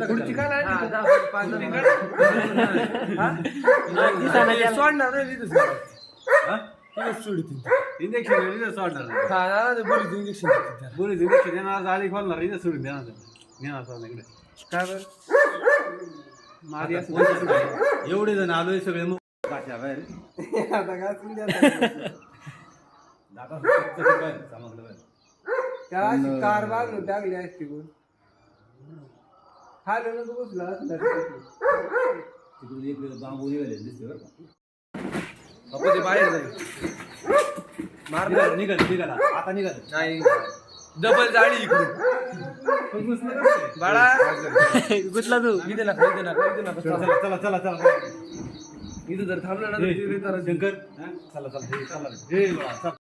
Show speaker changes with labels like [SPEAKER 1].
[SPEAKER 1] खुर्ची काय नाही सोडणार नाही
[SPEAKER 2] इंजेक्शन सोडणार
[SPEAKER 1] इंजेक्शन
[SPEAKER 2] बोली इंजेक्शन देणार जाळी खोलणार इथं सोडून देणार नेणार इकडे
[SPEAKER 1] काय बरं
[SPEAKER 2] मारी असं एवढे जण आलोय सगळे काच्या बाहेर
[SPEAKER 1] आता काय त्याला अशी कार बांधून टाकली असती कोण हा लोक बसला
[SPEAKER 2] तिकडून एक बांबू दिसते बरं
[SPEAKER 1] ते बाहेर जाईल
[SPEAKER 2] का निघाला आता निघाल
[SPEAKER 1] नाही डबल जाळी इकडून बाळा घुसला तू इथे ना
[SPEAKER 2] चला चला चला
[SPEAKER 1] इथं जर थांबलं ना
[SPEAKER 2] शंकर चला चला चला